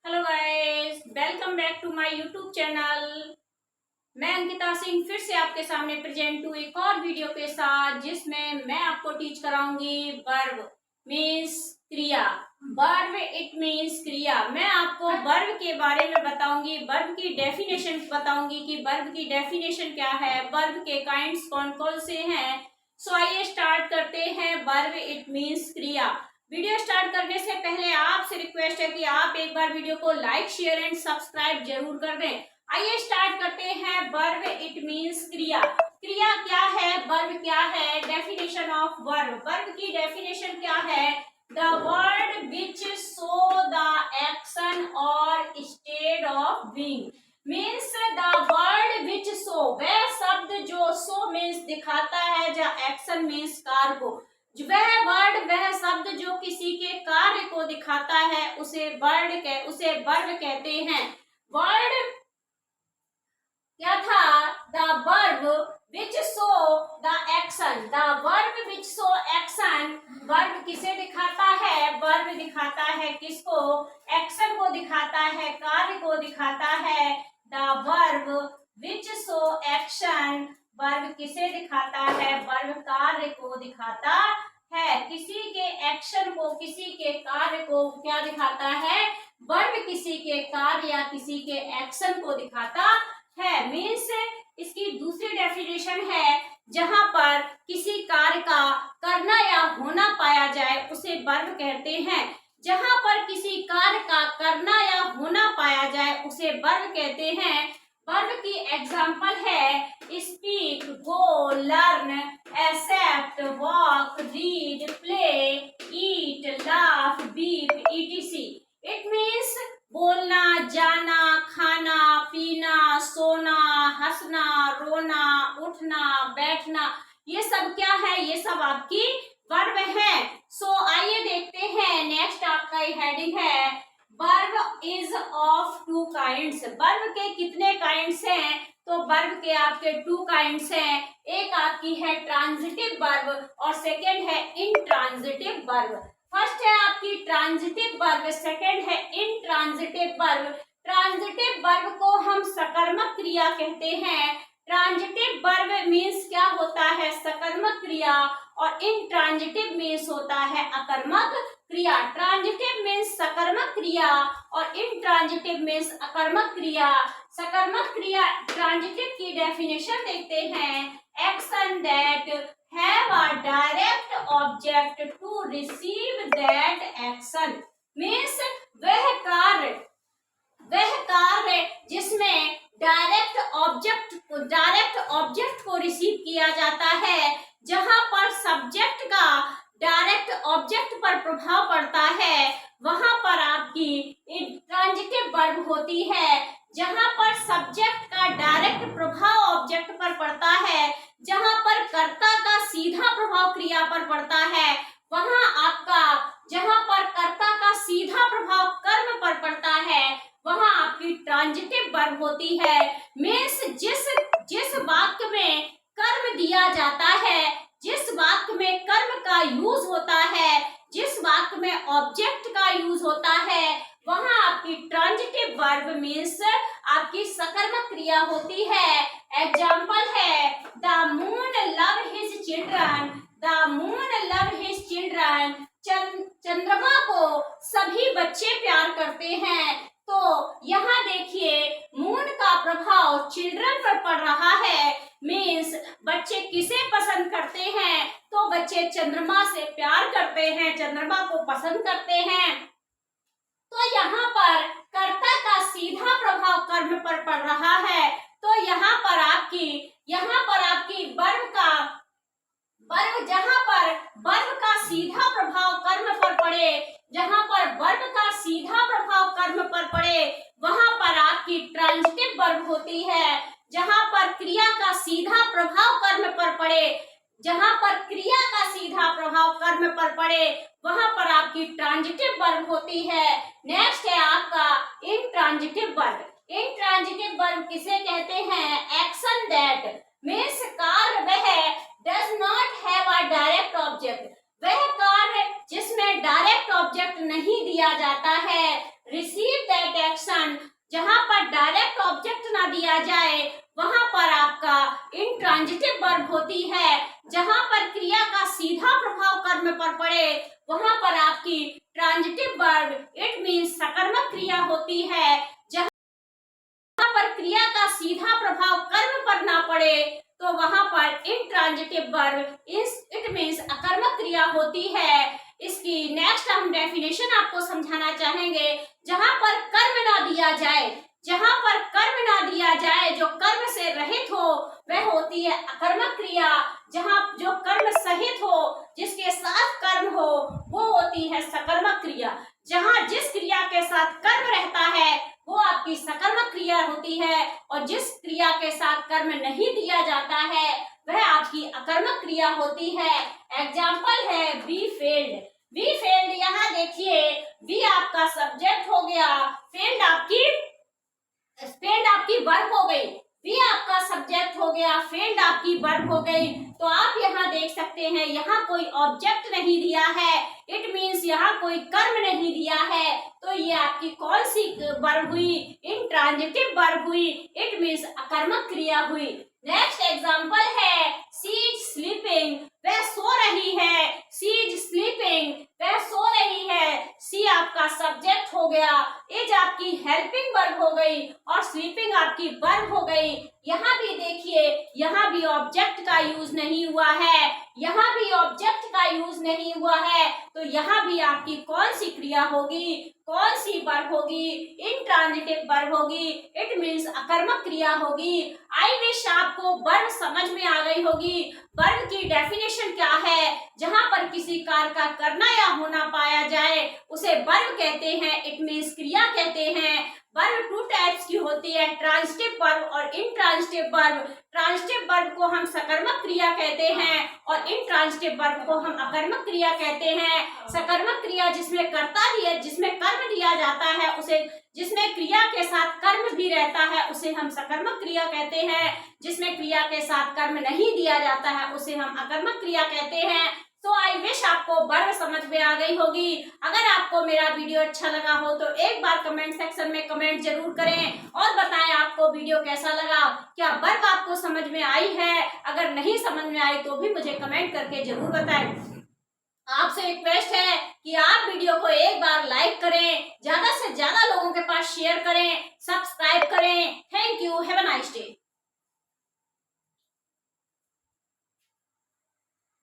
Hello guys, welcome back to my YouTube channel. मैं अंकिता सिंह फिर से आपके सामने प्रेजेंट हूँ एक और वीडियो के साथ, जिसमें मैं आपको टीच कराऊंगी वर्ब मीन्स क्रिया। वर्ब इट मीन्स क्रिया। मैं आपको वर्ब के बारे में बताऊंगी, वर्ब की डेफिनेशन बताऊंगी कि वर्ब की डेफिनेशन क्या है, वर्ब के काइंड्स कौन कौन से हैं। सो आइए स्टार्ट करते हैं। वर्ब इट मीन्स क्रिया। वीडियो स्टार्ट करने से पहले आपसे रिक्वेस्ट है कि आप एक बार वीडियो को लाइक शेयर एंड सब्सक्राइब जरूर कर दें। आइए स्टार्ट करते हैं। वर्ब इट मीन्स क्रिया। क्रिया क्या है, वर्ब क्या है, डेफिनेशन ऑफ वर्ब। वर्ब की डेफिनेशन क्या है? The word which show the action और state of being. Means the word which show, वह शब्द जो शो मीन्स दिखाता है, या एक्शन मीन्स कार्य को, वह वर्ड वह शब्द जो किसी के कार्य को दिखाता है उसे वर्ब कहते हैं। वर्ड क्या था? The verb which show the action. The verb which show action. Verb किसे दिखाता है? वर्ब दिखाता है किसको? एक्शन को दिखाता है, कार्य को दिखाता है। The verb which show action. Verb किसे दिखाता है? वर्ब कार्य को दिखाता है। किसी के एक्शन को, किसी के कार्य को क्या दिखाता है? वर्ब किसी के कार्य या किसी के एक्शन को दिखाता है। मीन्स इसकी दूसरी डेफिनेशन है, जहां पर किसी कार्य का करना या होना पाया जाए उसे वर्ब कहते हैं। जहां पर किसी कार्य का करना या होना पाया जाए उसे वर्ब कहते हैं। वर्ब की एग्जाम्पल है speak, go, learn, accept, walk, read, play, eat, laugh, beep, etc. It means बोलना, जाना, खाना, पीना, सोना, हंसना, रोना, उठना, बैठना, ये सब क्या है? ये सब आपकी वर्ब है। सो आइए देखते हैं। नेक्स्ट आपका हेडिंग है verb is of two kinds. Verb के कितने काइंड्स हैं? तो वर्ब के आपके टू काइंड्स हैं। एक आपकी है ट्रांजिटिव वर्ब और सेकेंड है इनट्रांजिटिव वर्ब। फर्स्ट है आपकी ट्रांजिटिव वर्ब, सेकेंड है इनट्रांजिटिव वर्ब। ट्रांजिटिव वर्ब को हम सकर्मक क्रिया कहते हैं। ट्रांजिटिव वर्ब मीन्स क्या होता है? सकर्मक क्रिया। और इनट्रांजिटिव मीन्स होता है अकर्मक क्रिया। ट्रांजिटिव मीन्स सकर्मक क्रिया और इनट्रांजिटिव मीन्स अकर्मक क्रिया। सकर्मक क्रिया ट्रांजिटिव की डेफिनेशन देखते हैं। Action that have a direct object to receive that action. Means वह कार्य जिसमें डायरेक्ट ऑब्जेक्ट को रिसीव किया जाता है, जहां पर सब्जेक्ट का डायरेक्ट ऑब्जेक्ट पर प्रभाव पड़ता है, वहां पर आपकी इंट्रांजिटिव वर्ब होती है। जहां पर सब्जेक्ट का डायरेक्ट प्रभाव ऑब्जेक्ट पर पड़ता है, जहां पर कर्ता का सीधा प्रभाव क्रिया पर पड़ता है, वहां आपका जहां पर कर्ता का सीधा प्रभाव कर्म पर पड़ता है, वहां आपकी ट्रांजिटिव वर्ब होती है। मीन्स जिस वाक्य में कर्म दिया जाता है, जिस वाक्य में कर्म का यूज होता है, जिस वाक्य में ऑब्जेक्ट का यूज होता है, वहां आपकी ट्रांजिटिव वर्ब मीन्स आपकी सकर्मक क्रिया होती है। एग्जाम्पल है the moon love his children. The moon love his children. चंद्रमा को सभी बच्चे प्यार करते हैं। तो यहाँ देखिए मून का प्रभाव चिल्ड्रन पर पड़ रहा है। मीन्स बच्चे किसे पसंद करते हैं? तो बच्चे चंद्रमा से प्यार करते हैं, चंद्रमा को पसंद करते हैं। तो यहाँ पर कर्ता का सीधा प्रभाव कर्म पर पड़ रहा है। तो यहाँ पर आपकी जहाँ पर वर्ब का सीधा प्रभाव कर्म पर पड़े, जहाँ पर वर्ब का सीधा प्रभाव कर्म पर पड़े, वहां पर आपकी ट्रांजिटिव वर्ब होती है। जहाँ पर क्रिया का सीधा प्रभाव कर्म पर पड़े, जहाँ पर क्रिया का सीधा प्रभाव कर्म पर पड़े, वहां पर आपकी ट्रांजिटिव वर्ब होती है। नेक्स्ट है आपका इनट्रांजिटिव वर्ब। इनट्रांजिटिव वर्ब किसे कहते हैं? एक्शन दैट मीन्स कार्य वह does not have a direct object. वह कार्य जिसमें डायरेक्ट ऑब्जेक्ट नहीं दिया जाता है, रिसीव दैट कंडीशन जहां पर डायरेक्ट ऑब्जेक्ट ना दिया जाए वहां पर आपका इंट्रांजिटिव वर्ब होती है। जहां पर क्रिया का सीधा प्रभाव कर्म पर पड़े वहां पर आपकी ट्रांजिटिव वर्ब इट मीन्स सकर्मक क्रिया होती है। जहां पर क्रिया का सीधा प्रभाव कर्म पर ना पड़े तो वहां पर इंट्रांजिटिव वर्ब इट मीन्स अकर्मक क्रिया होती है। इसकी नेक्स्ट हम डेफिनेशन आपको समझाना चाहेंगे। जहां पर कर्म ना दिया जाए, जहां पर कर्म ना दिया जाए, जो कर्म से रहित हो वह होती है अकर्मक क्रिया। जहां जो कर्म सहित हो, जिसके साथ कर्म हो, वो होती है सकर्मक क्रिया। जहां जिस क्रिया के साथ कर्म रहता है वो आपकी सकर्मक क्रिया होती है और जिस क्रिया के साथ कर्म नहीं दिया जाता है वह आपकी अकर्मक क्रिया होती है। एग्जाम्पल है बी फेल्ड। बी फेल्ड, यहाँ देखिए बी आपका सब्जेक्ट हो गया, फेल्ड आपकी वर्ब हो गई। बी आपका सब्जेक्ट हो गया, फेल्ड आपकी वर्ब हो गई। तो आप यहाँ देख सकते हैं यहाँ कोई ऑब्जेक्ट नहीं दिया है, इट मीन्स यहाँ कोई कर्म नहीं दिया है। तो ये आपकी कौन सी वर्ब हुई? इंट्रांजिटिव वर्ब हुई, इट मीन्स अकर्मक क्रिया हुई। नेक्स्ट एग्जाम्पल है सी इज स्लीपिंग, वह सो रही है। सी इज स्लीपिंग, वह सो रही है। सी आपका सब्जेक्ट हो गया, इज आपकी हेल्पिंग वर्ब हो गई और स्लीपिंग आपकी वर्ब हो गई। यहाँ भी देखिए, यहाँ भी ऑब्जेक्ट का यूज नहीं हुआ है, यहाँ भी ऑब्जेक्ट का यूज नहीं हुआ है। तो यहाँ भी आपकी कौन सी क्रिया होगी, कौन सी वर्ब होगी? इंट्रांजिटिव वर्ब होगी, इट मीन्स अकर्मक क्रिया होगी। आई विश आपको वर्ब समझ में आ गई होगी। वर्ब की डेफिनेशन क्या है? जहां पर किसी कार्य का करना या होना पाया जाए उसे वर्ब कहते हैं, इट मीन्स क्रिया कहते हैं। वर्ब टू टाइप्स की होती है, ट्रांजिटिव वर्ब और इनट्रांजिटिव वर्ब। ट्रांजिटिव वर्ब को हम सकर्मक क्रिया कहते हैं और इनट्रांजिटिव वर्ब को हम अकर्मक क्रिया कहते हैं। सकर्मक क्रिया जिसमें कर्ता दिया, जिसमें कर्म दिया जाता है उसे, जिसमें क्रिया के साथ कर्म भी रहता है उसे हम सकर्मक क्रिया कहते हैं। जिसमें क्रिया के साथ कर्म नहीं दिया जाता है उसे हम अकर्मक क्रिया कहते हैं। तो आई विश आपको वर्ब समझ में आ गई होगी। अगर आपको मेरा वीडियो अच्छा लगा हो तो एक बार कमेंट सेक्शन में कमेंट जरूर करें और बताएं आपको वीडियो कैसा लगा। क्या वर्ब आपको समझ में आई है? अगर नहीं समझ में आई तो भी मुझे कमेंट करके जरूर बताएं। आपसे रिक्वेस्ट है कि आप वीडियो को एक बार लाइक करें, ज्यादा से ज्यादा लोगों के पास शेयर करें, सब्सक्राइब करें। Thank you, have a nice day.